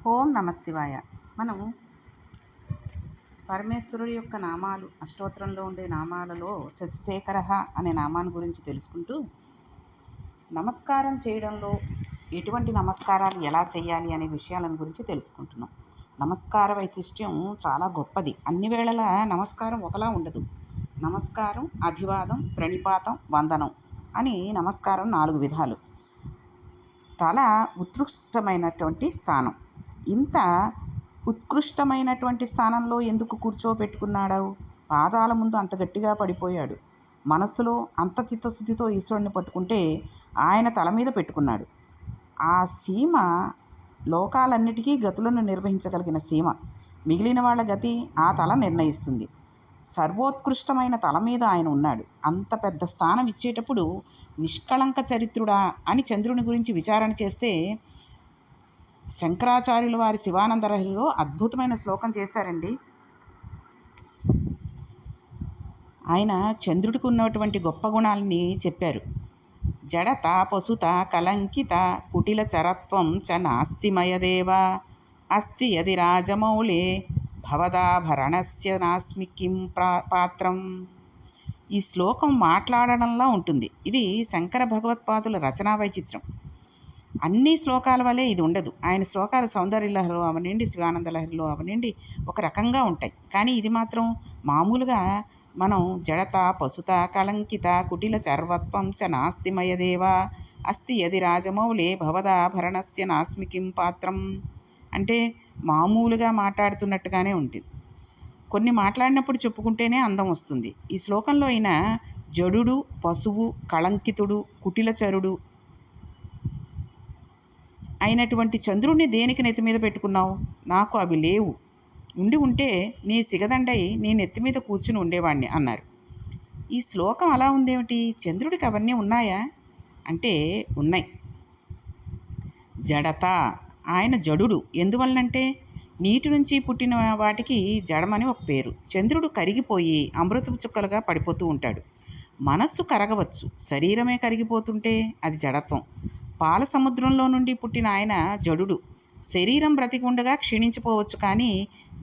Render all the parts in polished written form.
ఓం నమ శివాయ. మనం పరమేశ్వరుడి యొక్క నామాలు అష్టోత్తరంలో ఉండే నామాలలో శశిశేఖర అనే నామాన్ని గురించి తెలుసుకుంటూ నమస్కారం చేయడంలో ఎటువంటి నమస్కారాలు ఎలా చేయాలి అనే విషయాలను గురించి తెలుసుకుంటున్నాం. నమస్కార వైశిష్ట్యం చాలా గొప్పది. అన్ని వేళలా నమస్కారం ఒకలా ఉండదు. నమస్కారం, అభివాదం, ప్రణిపాతం, వందనం అని నమస్కారం 4 విధాలు. తల ఉత్కృష్టమైనటువంటి స్థానం. ఇంత ఉత్కృష్టమైనటువంటి స్థానంలో ఎందుకు కూర్చోబెట్టుకున్నాడు? పాదాల ముందు అంత గట్టిగా పడిపోయాడు. మనస్సులో అంత చిత్తశుద్ధితో ఈశ్వరుని పట్టుకుంటే ఆయన తల మీద పెట్టుకున్నాడు. ఆ సీమ లోకాలన్నిటికీ గతులను నిర్వహించగలిగిన సీమ. మిగిలిన వాళ్ళ గతి ఆ తల నిర్ణయిస్తుంది. సర్వోత్కృష్టమైన తల మీద ఆయన ఉన్నాడు. అంత పెద్ద స్థానం ఇచ్చేటప్పుడు నిష్కళంక చరిత్రుడా అని చంద్రుని గురించి విచారణ చేస్తే శంకరాచార్యుల వారి శివానందలహరిలో అద్భుతమైన శ్లోకం చేశారండి. ఆయన చంద్రుడికి ఉన్నటువంటి గొప్ప గుణాలని చెప్పారు. జడత పసుత కలంకిత కుటిల చరత్వం చ నాస్తిమయదేవ అస్తి యది రాజమౌళే భవదాభరణస్య నాస్మి కిం పాత్రం. ఈ శ్లోకం మాట్లాడడంలా ఉంటుంది. ఇది శంకర భగవత్పాదుల రచనా వైచిత్రం. అన్ని శ్లోకాల వలె ఇది ఉండదు. ఆయన శ్లోకాలు సౌందర్యలహరిలో అవనండి, శివానందలహరిలో అవనండి ఒక రకంగా ఉంటాయి. కానీ ఇది మాత్రం మామూలుగా మనం జడత పసుత కళంకిత కుటిల చర్వత్వం చ నాస్తిమయదేవ అస్తి యది రాజమౌళే భవదాభరణస్య నాస్మి కిం పాత్రం అంటే మామూలుగా మాట్లాడుతున్నట్టుగానే ఉంటుంది. కొన్ని మాట్లాడినప్పుడు చెప్పుకుంటేనే అందం వస్తుంది. ఈ శ్లోకంలో అయిన జడుడు, పశువు, కళంకితుడు, కుటిలచరుడు అయినటువంటి చంద్రుణ్ణి దేనికి నెత్తి మీద పెట్టుకున్నావు? నాకు అవి లేవు. ఉండి ఉంటే నీ సిగదండై నీ నెత్తి మీద కూర్చుని ఉండేవాణ్ణి అన్నారు. ఈ శ్లోకం అలా ఉందేమిటి? చంద్రుడికి అవన్నీ ఉన్నాయా అంటే ఉన్నాయి. జడత, ఆయన జడుడు. ఎందువలనంటే నీటి నుంచి పుట్టిన వాటికి జడమని ఒక పేరు. చంద్రుడు కరిగిపోయి అమృతపు చుక్కలుగా పడిపోతూ ఉంటాడు. మనస్సు కరగవచ్చు, శరీరమే కరిగిపోతుంటే అది జడత్వం. పాల సముద్రంలో నుండి పుట్టిన ఆయన జడుడు. శరీరం బ్రతికుండగా క్షీణించిపోవచ్చు, కానీ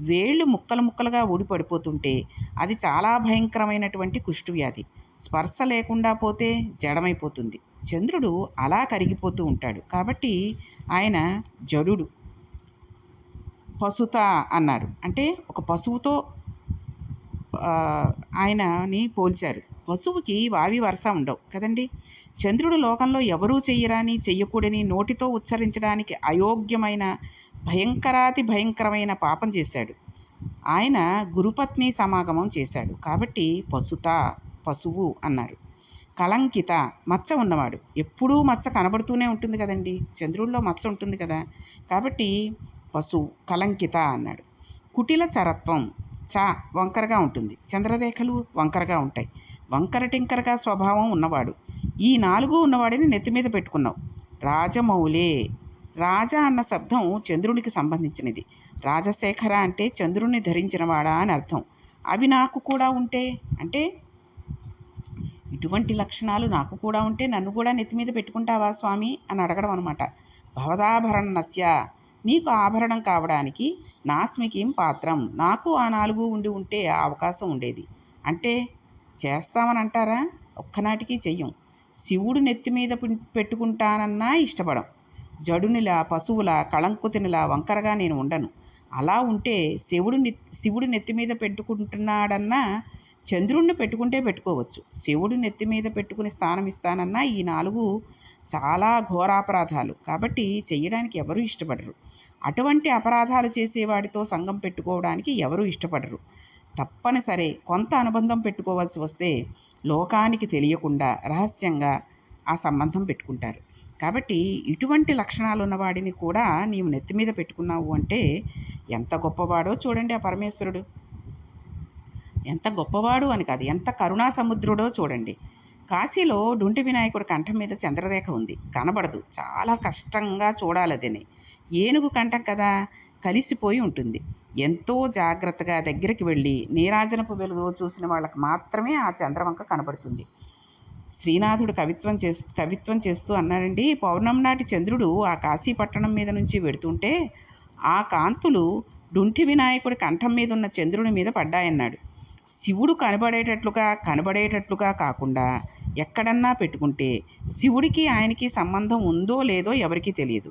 వేళ్ళు ముక్కలు ముక్కలుగా ఊడిపడిపోతుంటే అది చాలా భయంకరమైనటువంటి కుష్ఠవ్యాధి. స్పర్శ లేకుండా పోతే జడమైపోతుంది. చంద్రుడు అలా కరిగిపోతూ ఉంటాడు. కాబట్టి ఆయన జడుడు. పసుత అన్నారు అంటే ఒక పశువుతో ఆయనని పోల్చారు. పశువుకి వావి వరస ఉండవు కదండి. చంద్రుడు లోకంలో ఎవరూ చెయ్యరాని, చెయ్యకూడని, నోటితో ఉచ్చరించడానికి అయోగ్యమైన భయంకరాతి భయంకరమైన పాపం చేశాడు. ఆయన గురుపత్ని సమాగమం చేశాడు. కాబట్టి పసుత, పశువు అన్నారు. కళంకిత, మచ్చ ఉన్నవాడు. ఎప్పుడూ మచ్చ కనబడుతూనే ఉంటుంది కదండి. చంద్రుడిలో మచ్చ ఉంటుంది కదా. కాబట్టి పశువు, కళంకిత అన్నాడు. కుటిల చరత్వం, వంకరగా ఉంటుంది. చంద్రరేఖలు వంకరగా ఉంటాయి. వంకర టింకరగా స్వభావం ఉన్నవాడు. ఈ 4 ఉన్నవాడిని నెత్తి మీద పెట్టుకున్నావు. రాజమౌళే, రాజ అన్న శబ్దం చంద్రునికి సంబంధించినది. రాజశేఖర అంటే చంద్రుణ్ణి ధరించినవాడా అని అర్థం. అవి నాకు కూడా ఉంటే అంటే ఇటువంటి లక్షణాలు నాకు కూడా ఉంటే నన్ను కూడా నెత్తి మీద పెట్టుకుంటావా స్వామి అని అడగడం అనమాట. భవదాభరణస్య, నీకు ఆభరణం కావడానికి నాస్మికిం పాత్రం, నాకు ఆ 4 ఉండి ఉంటే ఆ అవకాశం ఉండేది. అంటే చేస్తామని అంటారా? ఒక్కనాటికి చెయ్యం. శివుడు నెత్తి మీద పెట్టుకుంటానన్నా ఇష్టపడం. జడునిలా, పశువులా, కళంకుతినిలా వంకరగా నేను ఉండను. అలా ఉంటే శివుడు నెత్తి మీద పెట్టుకుంటున్నాడన్నా చంద్రుణ్ణి పెట్టుకుంటే పెట్టుకోవచ్చు. శివుడు నెత్తి మీద పెట్టుకుని స్థానం ఇస్తానన్నా ఈ 4 చాలా ఘోరాపరాధాలు. కాబట్టి చెయ్యడానికి ఎవరూ ఇష్టపడరు. అటువంటి అపరాధాలు చేసేవాడితో సంఘం పెట్టుకోవడానికి ఎవరూ ఇష్టపడరు. తప్పనిసరి కొంత అనుబంధం పెట్టుకోవాల్సి వస్తే లోకానికి తెలియకుండా రహస్యంగా ఆ సంబంధం పెట్టుకుంటారు. కాబట్టి ఇటువంటి లక్షణాలు ఉన్నవాడిని కూడా నీవు నెత్తి మీద పెట్టుకున్నావు అంటే ఎంత గొప్పవాడో చూడండి. ఆ పరమేశ్వరుడు ఎంత గొప్పవాడు అని కాదు, ఎంత కరుణా సముద్రుడో చూడండి. కాశీలో డుంటి వినాయకుడి కంఠం మీద చంద్రరేఖ ఉంది. కనబడదు, చాలా కష్టంగా చూడాలదని. ఏనుగు కంఠం కదా, కలిసిపోయి ఉంటుంది. ఎంతో జాగ్రత్తగా దగ్గరికి వెళ్ళి నీరాజనపు వెలుగులో చూసిన వాళ్ళకి మాత్రమే ఆ చంద్రవంక కనబడుతుంది. శ్రీనాథుడు కవిత్వం చేస్తూ అన్నాడండి, పౌర్ణమి నాటి చంద్రుడు ఆ కాశీ పట్టణం మీద నుంచి వెడుతుంటే ఆ కాంతులు డుంఠి వినాయకుడి కంఠం మీద ఉన్న చంద్రుని మీద పడ్డాయన్నాడు. శివుడు కనబడేటట్లుగా కాకుండా ఎక్కడన్నా పెట్టుకుంటే శివుడికి ఆయనకి సంబంధం ఉందో లేదో ఎవరికీ తెలియదు.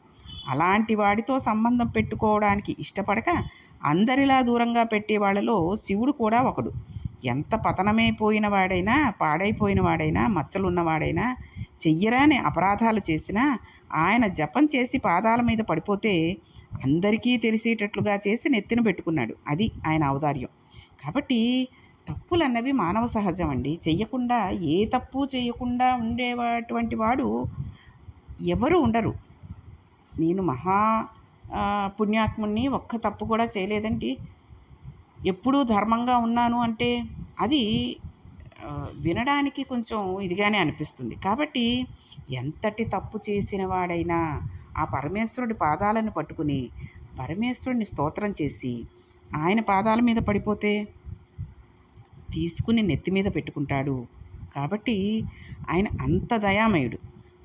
అలాంటి వాడితో సంబంధం పెట్టుకోవడానికి ఇష్టపడక అందరిలా దూరంగా పెట్టే వాళ్ళలో శివుడు కూడా ఒకడు. ఎంత పతనమైపోయిన వాడైనా, పాడైపోయిన వాడైనా, మచ్చలున్నవాడైనా, చెయ్యరాని అపరాధాలు చేసినా ఆయన జపం చేసి పాదాల మీద పడిపోతే అందరికీ తెలిసేటట్లుగా చేసి నెత్తిన పెట్టుకున్నాడు. అది ఆయన ఔదార్యం. కాబట్టి తప్పులన్నవి మానవ సహజం అండి. చెయ్యకుండా, ఏ తప్పు చేయకుండా ఉండేటువంటి వాడు ఎవరు ఉండరు. నేను మహా పుణ్యాత్ముణ్ణి, ఒక్క తప్పు కూడా చేయలేదండి, ఎప్పుడూ ధర్మంగా ఉన్నాను అంటే అది వినడానికి కొంచెం ఇదిగానే అనిపిస్తుంది. కాబట్టి ఎంతటి తప్పు చేసిన వాడైనా ఆ పరమేశ్వరుడి పాదాలను పట్టుకుని పరమేశ్వరుడిని స్తోత్రం చేసి ఆయన పాదాల మీద పడిపోతే తీసుకుని నెత్తి మీద పెట్టుకుంటాడు. కాబట్టి ఆయన అంత దయామయుడు.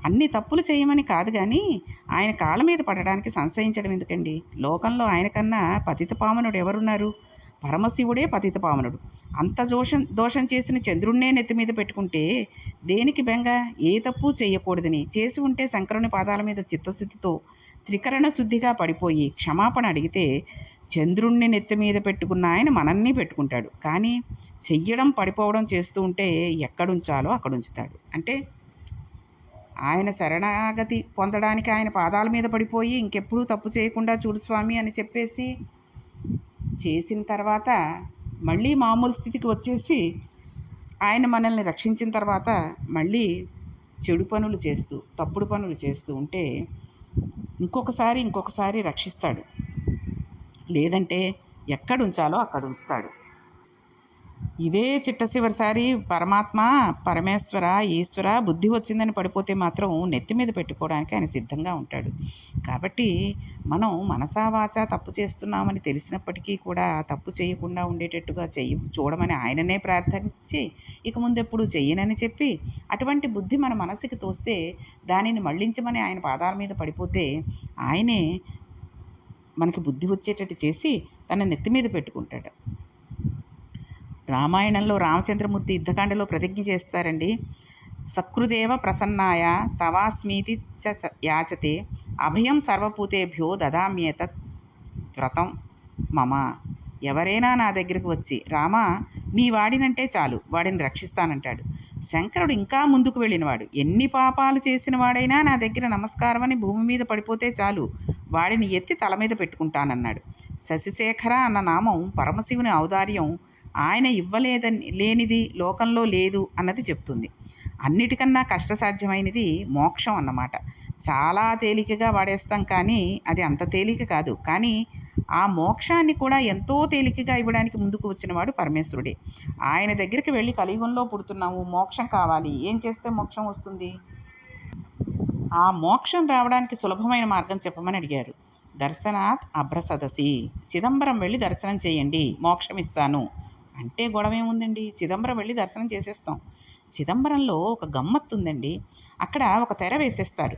అన్ని తప్పులు చేయమని కాదు కానీ ఆయన కాళ్ళ మీద పడడానికి సంశయించడం ఎందుకండి? లోకంలో ఆయనకన్నా పతిత పావనుడు ఎవరున్నారు? పరమశివుడే పతిత పావనుడు. అంత దోషం చేసిన చంద్రుణ్ణే నెత్తి మీద పెట్టుకుంటే దేనికి బెంగ? ఏ తప్పు చేయకూడదని చేసి ఉంటే శంకరుని పాదాల మీద చిత్తశుద్ధితో త్రికరణ శుద్ధిగా పడిపోయి క్షమాపణ అడిగితే చంద్రుణ్ణి నెత్తి మీద పెట్టుకున్న ఆయన మనల్ని పెట్టుకుంటాడు. కానీ చెయ్యడం పడిపోవడం చేస్తూ ఉంటే ఎక్కడుంచాలో అక్కడ ఉంచుతాడు. అంటే ఆయన శరణాగతి పొందడానికి ఆయన పాదాల మీద పడిపోయి ఇంకెప్పుడూ తప్పు చేయకుండా చూడు స్వామి అని చెప్పేసి చేసిన తర్వాత మళ్ళీ మామూలు స్థితికి వచ్చేసి ఆయన మనల్ని రక్షించిన తర్వాత మళ్ళీ చెడు పనులు చేస్తూ, తప్పుడు పనులు చేస్తూ ఉంటే ఇంకొకసారి రక్షిస్తాడు. లేదంటే ఎక్కడ ఉంచాలో అక్కడ ఉంచుతాడు. ఇదే చిట్ట చివరిసారి పరమేశ్వర, ఈశ్వర బుద్ధి వచ్చిందని పడిపోతే మాత్రం నెత్తి మీద పెట్టుకోవడానికి ఆయన సిద్ధంగా ఉంటాడు. కాబట్టి మనం మనసా వాచా తప్పు చేస్తున్నామని తెలిసినప్పటికీ కూడా తప్పు చేయకుండా ఉండేటట్టుగా చూడమని ఆయననే ప్రార్థించి ఇక ముందెప్పుడు చెయ్యనని చెప్పి అటువంటి బుద్ధి మన మనసుకి తోస్తే దానిని మళ్ళించమని ఆయన పాదాల మీద పడిపోతే ఆయనే మనకి బుద్ధి వచ్చేటట్టు చేసి తన నెత్తి మీద పెట్టుకుంటాడు. రామాయణంలో రామచంద్రమూర్తి యుద్ధకాండలో ప్రతిజ్ఞ చేస్తారండి. సకృదేవ ప్రసన్నాయ తవాస్మీతి యాచతే అభయం సర్వభూతేభ్యో దదామ్యేత వ్రతం మమ. ఎవరైనా నా దగ్గరికి వచ్చి రామా నీ వాడినంటే చాలు వాడిని రక్షిస్తానంటాడు. శంకరుడు ఇంకా ముందుకు వెళ్ళినవాడు. ఎన్ని పాపాలు చేసిన వాడైనా నా దగ్గర నమస్కారం అని భూమి మీద పడిపోతే చాలు వాడిని ఎత్తి తల మీద పెట్టుకుంటానన్నాడు. శశిశేఖర అన్న నామం పరమశివుని ఔదార్యం. ఆయన లేనిది లోకంలో లేదు అన్నది చెప్తుంది. అన్నిటికన్నా కష్టసాధ్యమైనది మోక్షం అన్నమాట. చాలా తేలికగా వాడేస్తాం కానీ అది అంత తేలిక కాదు. కానీ ఆ మోక్షాన్ని కూడా ఎంతో తేలికగా ఇవ్వడానికి ముందుకు వచ్చినవాడు పరమేశ్వరుడే. ఆయన దగ్గరికి వెళ్ళి కలియుగంలో పుడుతున్నాము, మోక్షం కావాలి, ఏం చేస్తే మోక్షం వస్తుంది? ఆ మోక్షం రావడానికి సులభమైన మార్గం చెప్పమని అడిగారు. దర్శనాత్ అభ్రసదసి, చిదంబరం వెళ్ళి దర్శనం చేయండి, మోక్షం ఇస్తాను అంటే గొడవ ఏముందండి? చిదంబరం వెళ్ళి దర్శనం చేసేస్తాం. చిదంబరంలో ఒక గమ్మత్తు ఉందండి. అక్కడ ఒక తెర వేసేస్తారు.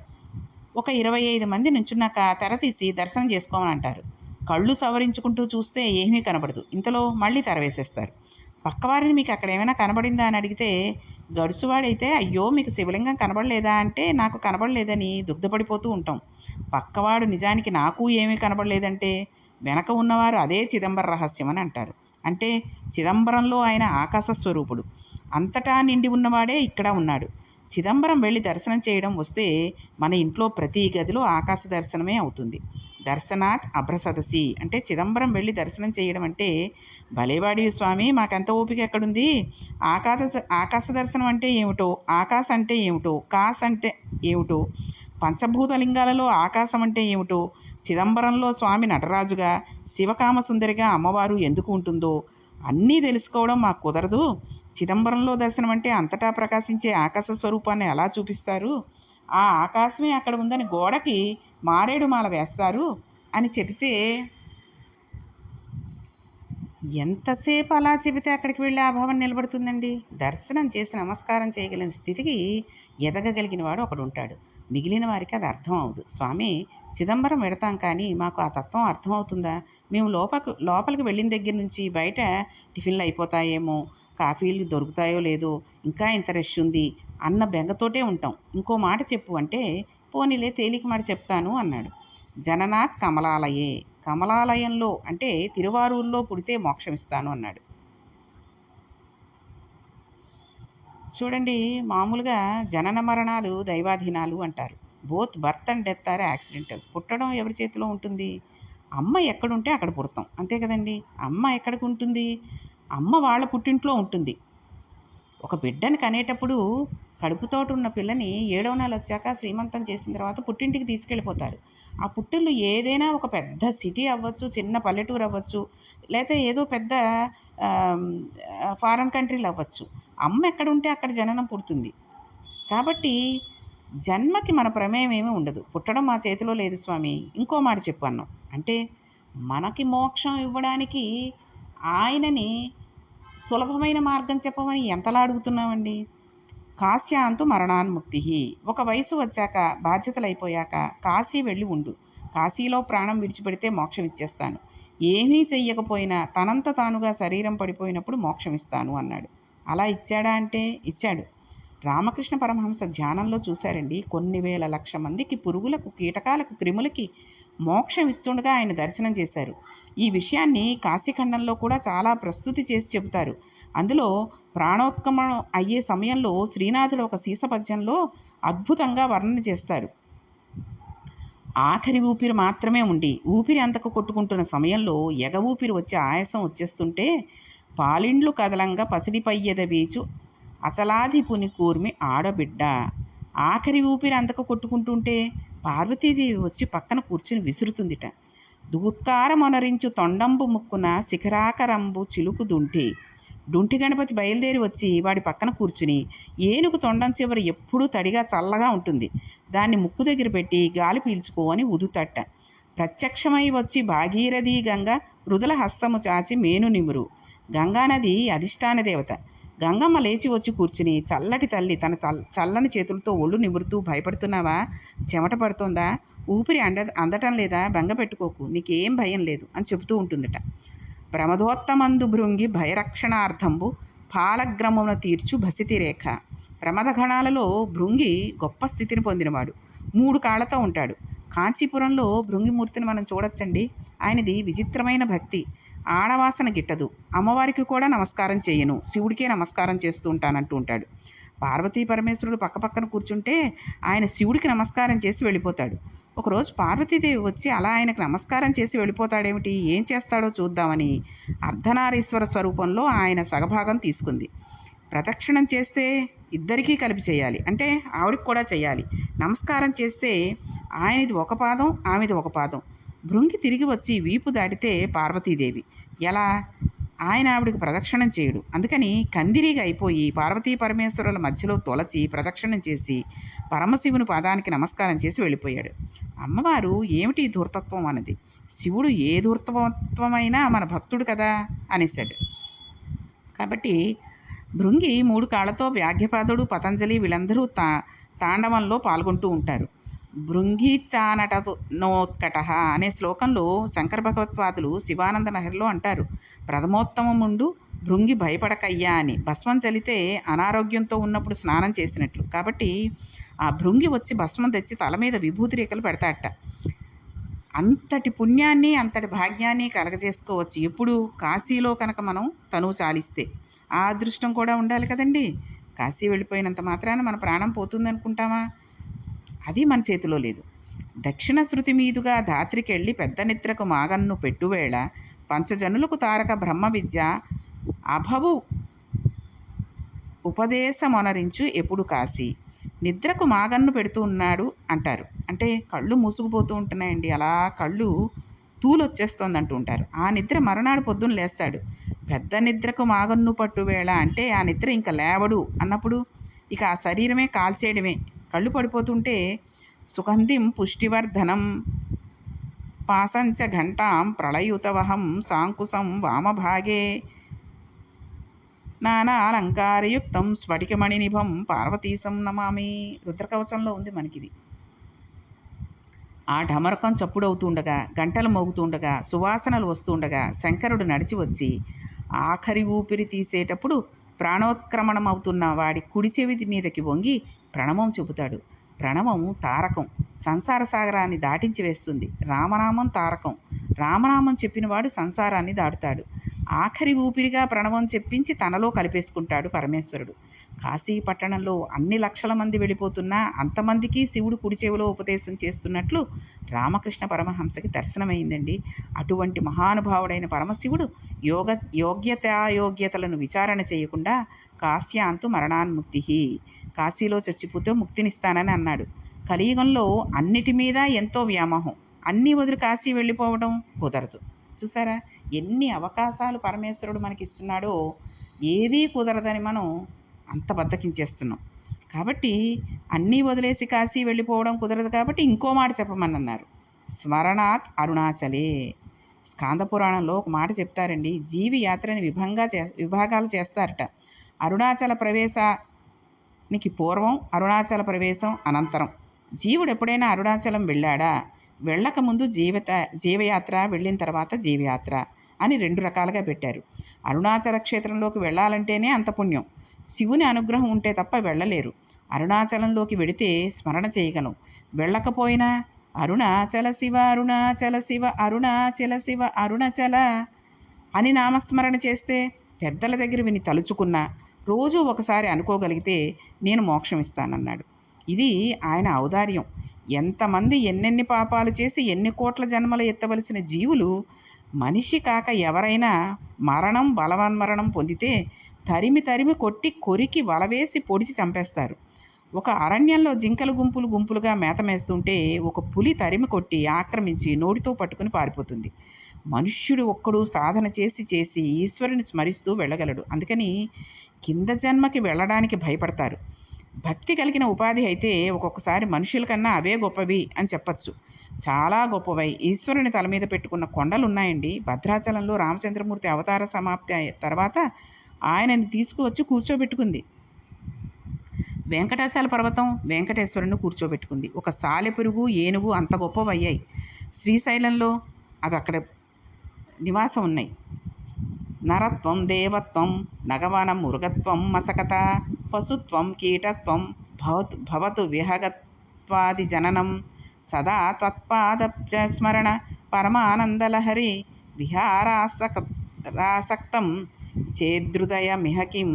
ఒక 25 మంది నుంచున్నాక తెర తీసి దర్శనం చేసుకోమని అంటారు. కళ్ళు సవరించుకుంటూ చూస్తే ఏమీ కనబడదు. ఇంతలో మళ్ళీ తెర వేసేస్తారు. పక్కవారిని మీకు అక్కడ ఏమైనా కనబడిందా అని అడిగితే గడుసువాడైతే అయ్యో మీకు శివలింగం కనబడలేదా అంటే నాకు కనబడలేదని దుగ్ధపడిపోతూ ఉంటాం. పక్కవాడు నిజానికి నాకు ఏమీ కనబడలేదంటే వెనక ఉన్నవారు అదే చిదంబర రహస్యం అని అంటారు. అంటే చిదంబరంలో ఆయన ఆకాశ స్వరూపుడు, అంతటా నిండి ఉన్నవాడే ఇక్కడ ఉన్నాడు. చిదంబరం వెళ్ళి దర్శనం చేయడం వస్తే మన ఇంట్లో ప్రతి గదిలో ఆకాశ దర్శనమే అవుతుంది. దర్శనాత్ అభ్రసదసి అంటే చిదంబరం వెళ్ళి దర్శనం చేయడం అంటే భలేవాడివి స్వామి మాకెంత ఓపిక ఎక్కడుంది, ఆకాశ దర్శనం అంటే ఏమిటో, ఆకాశ అంటే ఏమిటో, కాస్ అంటే ఏమిటో, పంచభూతలింగాలలో ఆకాశం అంటే ఏమిటో, చిదంబరంలో స్వామి నటరాజుగా శివకామసుందరిగా అమ్మవారు ఎందుకు ఉంటుందో అన్నీ తెలుసుకోవడం మాకు కుదరదు. చిదంబరంలో దర్శనం అంటే అంతటా ప్రకాశించే ఆకాశ స్వరూపాన్ని ఎలా చూపిస్తారు? ఆ ఆకాశమే అక్కడ ఉందని గోడకి మారేడు మాల వేస్తారు అని చెబితే ఎంతసేపు అలా చెబితే అక్కడికి వెళ్ళి ఆ భావం నిలబడుతుందండి? దర్శనం చేసి నమస్కారం చేయగలిగిన స్థితికి ఎదగగలిగిన వాడు ఒకడు ఉంటాడు. మిగిలిన వారికి అది అర్థం అవ్వదు. స్వామి, చిదంబరం వెడతాం కానీ మాకు ఆ తత్వం అర్థమవుతుందా? మేము లోపలికి వెళ్ళిన దగ్గర నుంచి బయట టిఫిన్లు అయిపోతాయేమో, కాఫీలు దొరుకుతాయో లేదో, ఇంకా ఇంత రష్ ఉంది అన్న బెంగతోటే ఉంటాం. ఇంకో మాట చెప్పు అంటే, పోనీలే తేలిక మాట చెప్తాను అన్నాడు. జననాథ్ కమలాలయే, కమలాలయంలో అంటే తిరువారూరులో పుడితే మోక్షం ఇస్తాను అన్నాడు. చూడండి, మామూలుగా జనన మరణాలు దైవాధీనాలు అంటారు. Both birth and death are accidental. పుట్టడం ఎవరి చేతిలో ఉంటుంది? అమ్మ ఎక్కడుంటే అక్కడ పుడతాం, అంతే కదండి. అమ్మ ఎక్కడికి ఉంటుంది? అమ్మ వాళ్ళ పుట్టింట్లో ఉంటుంది. ఒక బిడ్డని కనేటప్పుడు కడుపుతోటి ఉన్న పిల్లని 7వ నెల వచ్చాక శ్రీమంతం చేసిన తర్వాత పుట్టింటికి తీసుకెళ్ళిపోతారు. ఆ పుట్టిల్లు ఏదైనా ఒక పెద్ద సిటీ అవ్వచ్చు, చిన్న పల్లెటూరు అవ్వచ్చు, లేకపోతే ఏదో పెద్ద ఫారెన్ కంట్రీలు అవ్వచ్చు. అమ్మ ఎక్కడుంటే అక్కడ జననం పుడుతుంది. కాబట్టి జన్మకి మన ప్రమేయం ఏమీ ఉండదు. పుట్టడం మా చేతిలో లేదు స్వామి. ఇంకో మాట చెప్పు అన్నాం. అంటే మనకి మోక్షం ఇవ్వడానికి ఆయనని సులభమైన మార్గం చెప్పమని ఎంతలా అడుగుతున్నామండి. కాశ్యాంతు మరణాన్ముక్తి. ఒక వయసు వచ్చాక, బాధ్యతలు అయిపోయాక కాశీ వెళ్ళి ఉండు. కాశీలో ప్రాణం విడిచిపెడితే మోక్షం ఇచ్చేస్తాను. ఏమీ చెయ్యకపోయినా తనంత తానుగా శరీరం పడిపోయినప్పుడు మోక్షం ఇస్తాను అన్నాడు. అలా ఇచ్చాడా అంటే ఇచ్చాడు. రామకృష్ణ పరమహంస ధ్యానంలో చూశారండి, కొన్ని వేల లక్ష మందికి, పురుగులకు, కీటకాలకు, క్రిములకి మోక్షం ఇస్తుండగా ఆయన దర్శనం చేశారు. ఈ విషయాన్ని కాశీఖండంలో కూడా చాలా ప్రస్తుతి చేసి చెబుతారు. అందులో ప్రాణోత్కమనం అయ్యే సమయంలో శ్రీనాథుడు ఒక సీసపద్యంలో అద్భుతంగా వర్ణన చేస్తారు. ఆఖరి ఊపిరి మాత్రమే ఉండి ఊపిరి అంతకు కొట్టుకుంటున్న సమయంలో ఎగ ఊపిరి వచ్చి ఆయాసం వచ్చేస్తుంటే, పాలిండ్లు కదలంగా పసిడిపయ్యద వీచు అచలాది పుని కూర్మి ఆడబిడ్డ. ఆఖరి ఊపిరి అంతకు కొట్టుకుంటుంటే పార్వతీదేవి వచ్చి పక్కన కూర్చుని విసురుతుందిట. దూత్కారమొనరించు తొండంబు ముక్కున శిఖరాకరంబు చిలుకు డుంటి గణపతి బయలుదేరి వచ్చి వాడి పక్కన కూర్చుని, ఏనుగు తొండం చివరి ఎప్పుడూ తడిగా చల్లగా ఉంటుంది, దాన్ని ముక్కు దగ్గర పెట్టి గాలి పీల్చుకో అని ఉదుతట్ట. ప్రత్యక్షమై వచ్చి భాగీరథీ గంగ మృదుల హస్తము చాచి మేను నిమురు. గంగానది అధిష్టాన దేవత. గంగమ్మ లేచి వచ్చి కూర్చుని, చల్లటి తల్లి తన చల్లని చేతులతో ఒళ్ళు నిమురుతూ, భయపడుతున్నావా? చెమట పడుతోందా? ఊపిరి అందటం లేదా? బెంగ పెట్టుకోకు, నీకేం భయం లేదు అని చెబుతూ ఉంటుందట. ప్రమదోత్తమందు భృంగి భయరక్షణార్థంబు పాలగ్రమమున తీర్చు భసితి రేఖ. ప్రమదగణాలలో భృంగి గొప్ప స్థితిని పొందినవాడు. 3 కాళ్లతో ఉంటాడు. కాంచీపురంలో భృంగిమూర్తిని మనం చూడొచ్చండి. ఆయనది విచిత్రమైన భక్తి. ఆడవాసన గిట్టదు. అమ్మవారికి కూడా నమస్కారం చేయను, శివుడికే నమస్కారం చేస్తూ ఉంటానంటూ ఉంటాడు. పార్వతీ పరమేశ్వరుడు పక్కపక్కన కూర్చుంటే ఆయన శివుడికి నమస్కారం చేసి వెళ్ళిపోతాడు. ఒకరోజు పార్వతీదేవి వచ్చి అలా ఆయనకు నమస్కారం చేసి వెళ్ళిపోతాడేమిటి, ఏం చేస్తాడో చూద్దామని అర్ధనారీశ్వర స్వరూపంలో ఆయన సగభాగం తీసుకుంది. ప్రదక్షిణం చేస్తే ఇద్దరికీ కలిపి చేయాలి, అంటే ఆవిడికి కూడా చేయాలి. నమస్కారం చేస్తే ఆయనది ఒక పాదం, ఆమెది ఒక పాదం. భృంగి తిరిగి వచ్చి వీపు దాటితే పార్వతీదేవి ఎలా? ఆయన ఆవిడికి ప్రదక్షిణం చేయడు. అందుకని కందిరీగా అయిపోయి పార్వతీ పరమేశ్వరుల మధ్యలో తొలచి ప్రదక్షిణం చేసి పరమశివుని పాదానికి నమస్కారం చేసి వెళ్ళిపోయాడు. అమ్మవారు ఏమిటి ధూర్తత్వం అన్నది. శివుడు ఏ ధూర్తత్వమైనా మన భక్తుడు కదా అనేశాడు. కాబట్టి భృంగి 3 కాళ్లతో వ్యాఘ్యపాదుడు, పతంజలి వీళ్ళందరూ తాండవంలో పాల్గొంటూ ఉంటారు. భృంగీచానటనోత్కట అనే శ్లోకంలో శంకర భగవత్పాదులు శివానంద నహరిలో అంటారు, ప్రథమోత్తమముండు భృంగి భయపడకయ్యా అని. భస్మం చలితే అనారోగ్యంతో ఉన్నప్పుడు స్నానం చేసినట్లు. కాబట్టి ఆ భృంగి వచ్చి భస్మం తెచ్చి తల మీద విభూతి రేఖలు పెడతాడట. అంతటి పుణ్యాన్ని, అంతటి భాగ్యాన్ని కలగజేసుకోవచ్చు ఎప్పుడు? కాశీలో కనుక మనం తనువు చాలిస్తే. ఆ అదృష్టం కూడా ఉండాలి కదండి. కాశీ వెళ్ళిపోయినంత మాత్రాన మన ప్రాణం పోతుంది అనుకుంటామా? అది మన చేతిలో లేదు. దక్షిణ శృతి మీదుగా ధాత్రికెళ్ళి పెద్ద నిద్రకు మాగన్ను పెట్టువేళ పంచజనులకు తారక బ్రహ్మ విద్య అభవు ఉపదేశమొనరించు ఎప్పుడు కాశీ. నిద్రకు మాగన్ను పెడుతూ ఉన్నాడు అంటారు. అంటే కళ్ళు మూసుకుపోతూ ఉంటున్నాయండి, అలా కళ్ళు తూలొచ్చేస్తోంది అంటూ ఉంటారు. ఆ నిద్ర మరునాడు పొద్దున్న లేస్తాడు. పెద్ద నిద్రకు మాగన్ను పట్టువేళ అంటే ఆ నిద్ర ఇంకా లేవడు అన్నప్పుడు ఇక ఆ శరీరమే కాల్చేయడమే. కళ్ళు పడిపోతుంటే సుగంధిం పుష్టివర్ధనం పాసంచ ఘంటాం ప్రళయుతవహం సాంకుశం వామభాగే నానాలంకారయుక్తం స్ఫటికమణినిభం పార్వతీశం నమామి. రుద్రకవచంలో ఉంది మనకిది. ఆ ఢమరకం చప్పుడవుతుండగా, గంటలు మోగుతుండగా, సువాసనలు వస్తుండగా శంకరుడు నడిచి వచ్చి ఆఖరి ఊపిరి తీసేటప్పుడు ప్రాణోత్క్రమణమవుతున్న వాడి కుడి చెవి మీదకి వంగి ప్రణవం చెబుతాడు. ప్రణవం తారకం, సంసార సాగరాన్ని దాటించి వేస్తుంది. రామనామం తారకం, రామనామం చెప్పినవాడు సంసారాన్ని దాటుతాడు. ఆఖరి ఊపిరిగా ప్రణవం చెప్పించి తనలో కలిపేసుకుంటాడు పరమేశ్వరుడు. కాశీ పట్టణంలో అన్ని లక్షల మంది వెళ్ళిపోతున్నా అంతమందికి శివుడు కుడి చెవిలో ఉపదేశం చేస్తున్నట్లు రామకృష్ణ పరమహంసకి దర్శనమైందండి. అటువంటి మహానుభావుడైన పరమశివుడు యోగ్యతాయోగ్యతలను విచారణ చేయకుండా కాశ్యాంతు మరణాన్ముక్తి, కాశీలో చచ్చిపోతే ముక్తినిస్తానని అన్నాడు. కలియుగంలో అన్నిటి మీద ఎంతో వ్యామోహం, అన్నీ వదిలి కాశీ వెళ్ళిపోవడం కుదరదు. చూసారా ఎన్ని అవకాశాలు పరమేశ్వరుడు మనకి ఇస్తున్నాడో, ఏదీ కుదరదని మనం అంత బద్దకించేస్తున్నాం. కాబట్టి అన్నీ వదిలేసి కాశీ వెళ్ళిపోవడం కుదరదు కాబట్టి ఇంకో మాట చెప్పమని అన్నారు. స్మరణాత్ అరుణాచలే. స్కాంద పురాణంలో ఒక మాట చెప్తారండి. జీవి యాత్రని విభాగాలు చేస్తారట. అరుణాచల ప్రవేశానికి పూర్వం, అరుణాచల ప్రవేశం అనంతరం. జీవుడు ఎప్పుడైనా అరుణాచలం వెళ్ళాడా? వెళ్ళక ముందు జీవయాత్ర, వెళ్ళిన తర్వాత జీవయాత్ర అని 2 రకాలుగా పెట్టారు. అరుణాచల క్షేత్రంలోకి వెళ్ళాలంటేనే అంత పుణ్యం. శివుని అనుగ్రహం ఉంటే తప్ప వెళ్ళలేరు. అరుణాచలంలోకి వెడితే స్మరణ చేయగలం. వెళ్ళకపోయినా అరుణాచల శివ అరుణాచల శివ అరుణాచల శివ అరుణాచల అని నామస్మరణ చేస్తే, పెద్దల దగ్గర విని తలుచుకున్నా, రోజు ఒకసారి అనుకోగలిగితే నేను మోక్షం ఇస్తానన్నాడు. ఇది ఆయన ఔదార్యం. ఎంతమంది ఎన్నెన్ని పాపాలు చేసి ఎన్ని కోట్ల జన్మలు ఎత్తవలసిన జీవులు మనిషి కాక ఎవరైనా బలవన్మరణం పొందితే తరిమి కొట్టి కొరికి వలవేసి పొడిచి చంపేస్తారు. ఒక అరణ్యంలో జింకలు గుంపులుగా మేత మేస్తుంటే ఒక పులి తరిమి కొట్టి ఆక్రమించి నోటితో పట్టుకుని పారిపోతుంది. మనుష్యుడు ఒక్కడు సాధన చేసి ఈశ్వరుని స్మరిస్తూ వెళ్ళగలడు. అందుకని కింద జన్మకి వెళ్ళడానికి భయపడతారు. భక్తి కలిగిన ఉపాధి అయితే ఒక్కొక్కసారి మనుషుల కన్నా అవే గొప్పవి అని చెప్పచ్చు. చాలా గొప్పవై ఈశ్వరుని తల మీద పెట్టుకున్న కొండలు ఉన్నాయండి. భద్రాచలంలో రామచంద్రమూర్తి అవతార సమాప్తి తర్వాత ఆయనని తీసుకువచ్చి కూర్చోబెట్టుకుంది. వెంకటాచల పర్వతం వెంకటేశ్వరుని కూర్చోబెట్టుకుంది. ఒక సాలెపురుగు, ఏనుగు అంత గొప్పవయ్యాయి. శ్రీశైలంలో అవి అక్కడ నివాసం ఉన్నాయి. నరత్వం దేవత్వం నగవనం మృగత్వం మసకత పశుత్వం కీటత్వం భవతు విహగత్వాది జననం సదా త్వత్పాదబ్జ స్మరణ పరమానందలహరి విహారాసక్తం చేదృదయ మిహకిం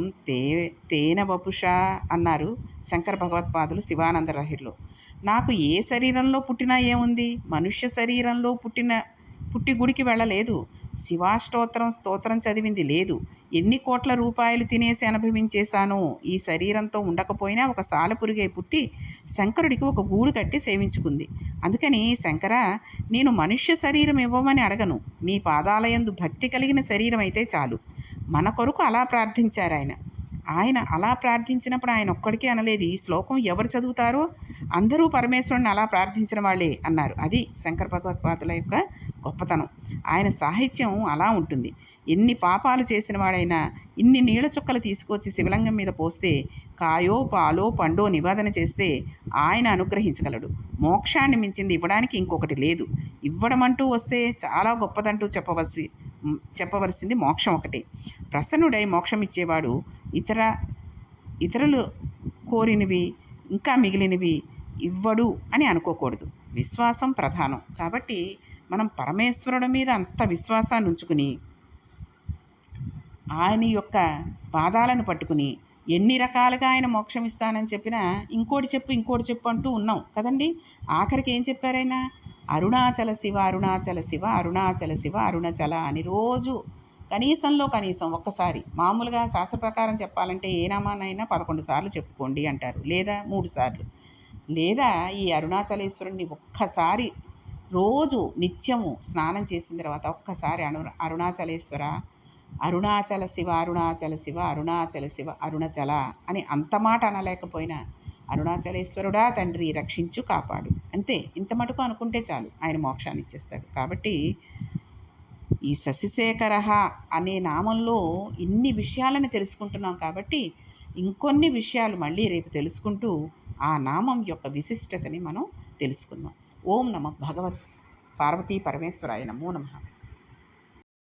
తేన వపుషా అన్నారు శంకర భగవత్పాదులు శివానంద లహరిలో. నాకు ఏ శరీరంలో పుట్టినా ఏముంది? మనుష్య శరీరంలో పుట్టి గుడికి వెళ్ళలేదు. స్తోత్రం చదివింది లేదు. ఎన్ని కోట్ల రూపాయలు తినేసి అనుభవించేశానో. ఈ శరీరంతో ఉండకపోయినా ఒక సాలెపురుగై పుట్టి శంకరుడికి ఒక గూడు కట్టి సేవించుకుంది. అందుకని శంకర, నేను మనుష్య శరీరం ఇవ్వమని అడగను. నీ పాదాలయందు భక్తి కలిగిన శరీరం అయితే చాలు. మన కొరకు అలా ప్రార్థించారు ఆయన. ఆయన అలా ప్రార్థించినప్పుడు ఆయన ఒక్కడికే అనలేదు, ఈ శ్లోకం ఎవరు చదువుతారో అందరూ పరమేశ్వరుని అలా ప్రార్థించిన వాళ్ళే అన్నారు. అది శంకర భగవత్పాదుల యొక్క గొప్పతనం. ఆయన సాహిత్యం అలా ఉంటుంది. ఎన్ని పాపాలు చేసిన వాడైనా ఇన్ని నీళ్ల చుక్కలు తీసుకొచ్చి శివలింగం మీద పోస్తే, కాయో పాలో పండో నివేదన చేస్తే ఆయన అనుగ్రహించగలడు. మోక్షాన్ని మించింది ఇవ్వడానికి ఇంకొకటి లేదు. ఇవ్వడం అంటూ వస్తే చాలా గొప్పదంటూ చెప్పవలసింది మోక్షం ఒకటే. ప్రసన్నుడై మోక్షం ఇచ్చేవాడు ఇతరులు కోరినవి ఇంకా మిగిలినవి ఇవ్వడు అని అనుకోకూడదు. విశ్వాసం ప్రధానం. కాబట్టి మనం పరమేశ్వరుడి మీద అంత విశ్వాసాన్ని ఉంచుకుని ఆయన యొక్క పాదాలను పట్టుకుని ఎన్ని రకాలుగా ఆయన మోక్షం ఇస్తానని చెప్పినా ఇంకోటి చెప్పు అంటూ ఉన్నాం కదండి. ఆఖరికి ఏం చెప్పారైనా? అరుణాచల శివ అరుణాచల శివ అరుణాచల శివ అరుణాచల అని రోజు కనీసం ఒక్కసారి, మామూలుగా శాస్త్ర ప్రకారం చెప్పాలంటే ఏ నామానైనా 11 సార్లు చెప్పుకోండి అంటారు, లేదా 3 సార్లు. లేదా ఈ అరుణాచలేశ్వరుణ్ణి ఒక్కసారి రోజు నిత్యము స్నానం చేసిన తర్వాత ఒక్కసారి అరుణాచలేశ్వర అరుణాచల శివ అరుణాచల శివ అరుణాచల శివ అరుణాచల అని అంత మాట అనలేకపోయినా అరుణాచలేశ్వరుడా తండ్రి రక్షించు కాపాడు, అంతే. ఇంత మటుకు అనుకుంటే చాలు, ఆయన మోక్షాన్ని ఇచ్చేస్తాడు. కాబట్టి ఈ శశిశేఖర అనే నామంలో ఇన్ని విషయాలను తెలుసుకుంటున్నాం. కాబట్టి ఇంకొన్ని విషయాలు మళ్ళీ రేపు తెలుసుకుంటూ ఆ నామం యొక్క విశిష్టతని మనం తెలుసుకుందాం. ఓం నమ భగవత్ పార్వతీ పరమేశ్వరాయ నమో నమః.